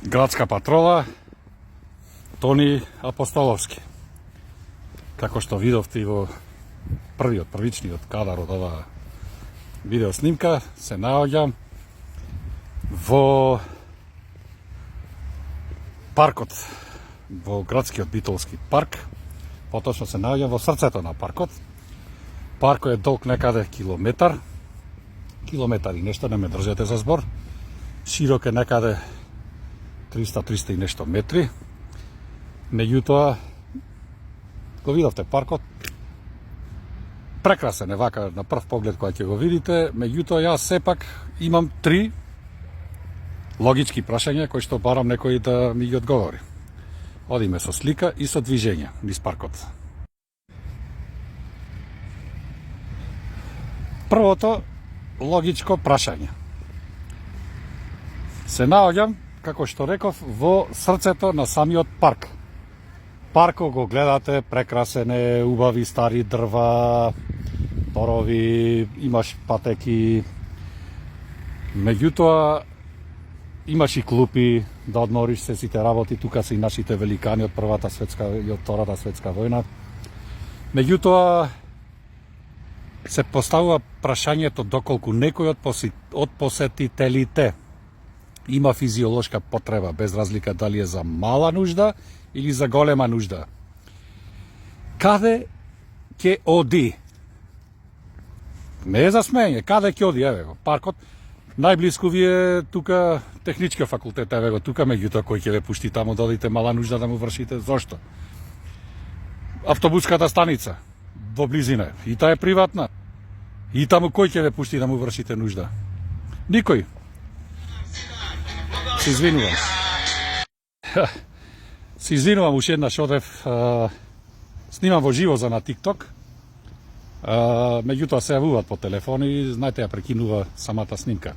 Градска патрола, Тони Апостоловски. Како што видовте во првичниот кадар од оваа видеоснимка, се наоѓам во паркот, во градскиот битолски парк. Поточно се наоѓам во срцето на паркот. Паркот е долг некаде километар и нешто, не ме држете за збор. Широк е некаде 300 и нешто метри. Меѓутоа, го видовте паркот, прекрасен е вака на прв поглед кога ќе го видите, меѓутоа јас сепак имам 3 логички прашања кои што барам некој да ми ги одговори. Одиме со слика и со движење низ паркот. Првото логичко прашање. Се наоѓам, како што реков, во срцето на самиот парк. Паркот го гледате, прекрасен е, убави стари дрва, борови, имаш патеки. Меѓутоа, имаш и клупи да одмориш се сите работи, тука се и нашите великани од Првата светска и од Втората светска војна. Меѓутоа, се поставува прашањето доколку некој од посетителите има физиолошка потреба, без разлика дали е за мала нужда или за голема нужда. Каде ќе оди? Не е за смење, каде ќе оди? Еве го, паркот, најблиску ви е тука технички факултет, еве го тука, меѓутоа кој ќе ве пушти таму да одите мала нужда да му вршите? Зошто? Автобуската станица во близина, и таа е приватна. И таму кој ќе ве пушти да му вршите нужда? Никој. Се извинувам. Се извинувам, уште еднаш одев, снимам во живо за на TikTok, меѓутоа се јавуваат по телефон и знаете ја прекинува самата снимка.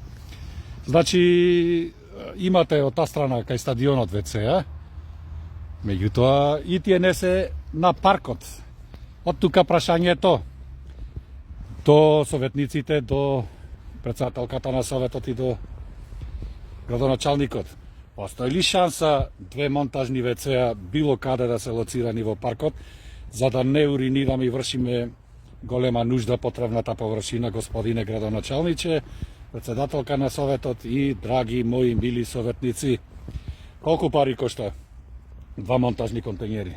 Значи, имате од таа страна кај стадионот ВЦ, меѓутоа и тие не се на паркот. Од тука прашањето до советниците, до председателката на советот и до градоначалникот. Постои ли шанса 2 монтажни ВЦ било каде да се лоцирани во паркот, за да не уринираме и вршиме голема нужда потребната површина, господине градоначалниче, председателка на советот и драги мои мили советници? Колку пари кошта 2 монтажни контењери?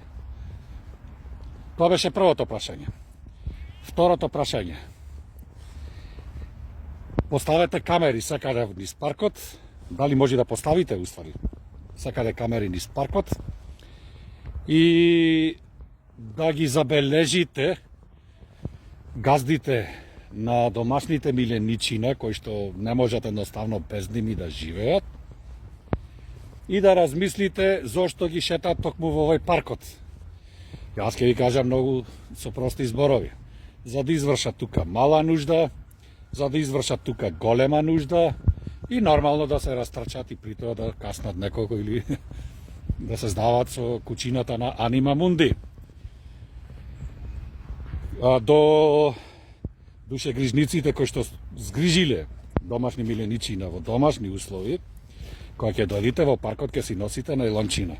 Тоа беше првото прашање. Второто прашање. Поставете камери секаде низ паркот. Дали може да поставите, уствари, секаде камери низ паркот и да ги забележите газдите на домашните миленичина, кои што не можат едноставно без ними да живеат, и да размислите зошто ги шетат токму во овој паркот. Јас ќе ви кажам многу со прости зборови. За да извршат тука мала нужда, за да извршат тука голема нужда и нормално да се растрчат и при тоа да каснат некого или да се здават со кучината на Анима Мунди. До душегрижниците кои што згрижиле домашни миленичина во домашни услови, кога ќе дојдете во паркот ќе си носите најлончина.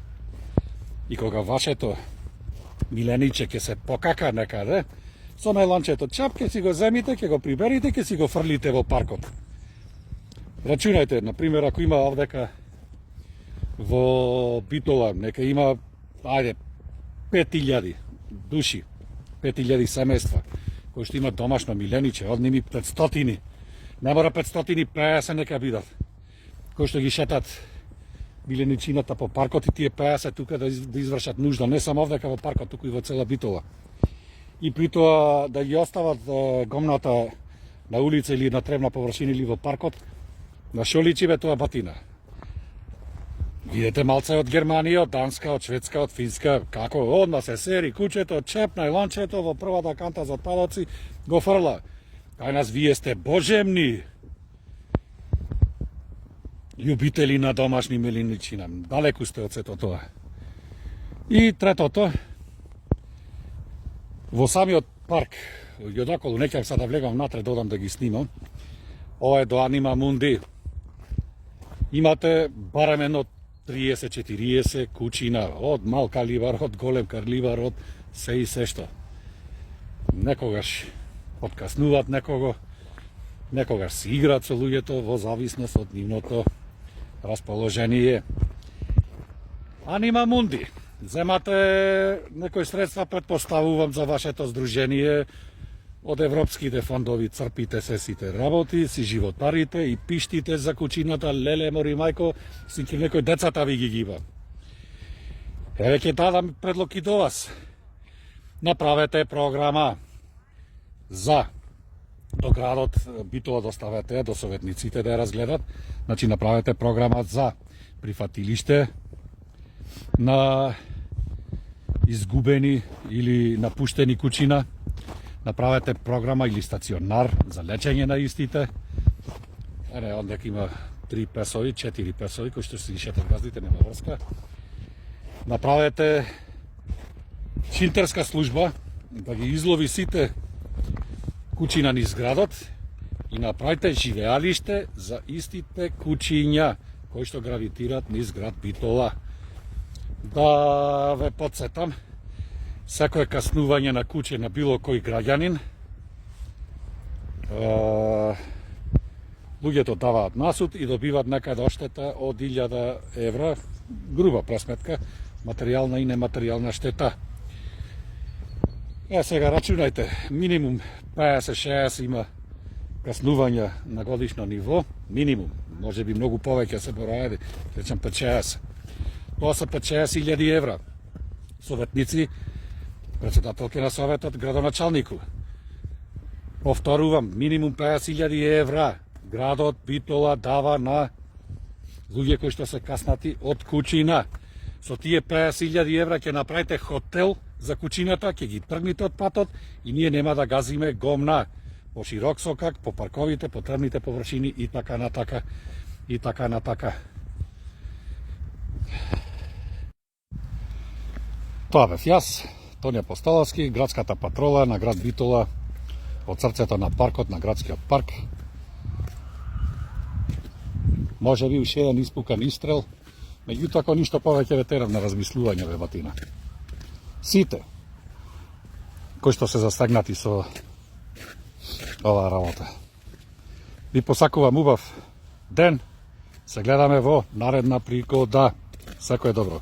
И кога вашето милениче ќе се покака некаде, со најлончето чап ќе си го земите, ќе го приберите, ќе си го фрлите во паркот. Рачунајте, например, ако има овдека во Битола, нека има, 5000 души, 5000 семејства, кои што имат домашно милениче, од ними 500, не мора 550 нека бидат, кои што ги шетат миленичината по паркот и тие 50 тука да извршат нужда, не само овдека во паркот, туку и во цела Битола. И при тоа да ги остават гомната на улица или на тревна површина или во паркот, на шо личи бе тоа батина? Видете малце од Германија, од Данска, од Шведска, од Финска, како одма се сери кучето, чеп најлончето во првата канта за отпадоци, го фрла. Кај нас вие сте божемни љубители на домашни миленичина. Далеку сте од сето тоа. И третото, во самиот парк, и одоколу, не ќе да влегам внатре, додам да ги снимам, ова е до Анима Мунди. Имате барем едно 30-40 кучина, од мал калибар, од голем калибар, од се и се што. Некогаш подкаснуваат некого, некогаш си играат со луѓето во зависност од нивното расположение. Анима мунди, земате некои средства, предпоставувам, за вашето здружение од европските фондови, црпите се сите работи, си животарите и пиштите за кучината, леле, мори мајко, синки некој децата ви ги гиба. Еве ќе дадам предлог и до вас. Направете програма за до градот, Битола доставете до советниците да ја разгледат. Значи направете програма за прифатилиште на изгубени или напуштени кучина. Направете програма или стационар за лечење на истите. Ондека има 3 песови, 4 песови, кои што се шетат газдите, нема врска. Направете шинтерска служба, да ги излови сите кучина низ градот и направите живеалиште за истите кучиња кои што гравитираат низ град Битола. Да ве подсетам, секое каснување на куќе на било кој граѓанин, луѓето даваат насуд и добиваат некаде оштета од 1000 евра, груба пресметка, материјална и нематеријална штета. Сега рачунајте, минимум 50-60 има каснувања на годишно ниво, минимум, може би многу повеќе се борајади, речем 5-60. Тоа се 5-60.000 евра. Советници, председателки на советот, градоначалнику. Повторувам, минимум 50.000 евра градот Битола дава на луѓе кои што се каснати од кучина. Со тие 50.000 евра ќе направите хотел за кучината, ќе ги тргнете од патот и ние нема да газиме гомна по широк сокак, по парковите, по трвните површини и така натака. И така натака. Тоа бев јас, Тони Апостоловски, градската патрола на град Битола, од срцето на паркот, на градскиот парк. Може би уште еден испукан истрел, меѓутоа ако ништо повеќе ве терам на размислување, бе батина. Сите кои што се застегнати со оваа работа, ви посакувам убав ден, се гледаме во наредна пригода. Секое добро.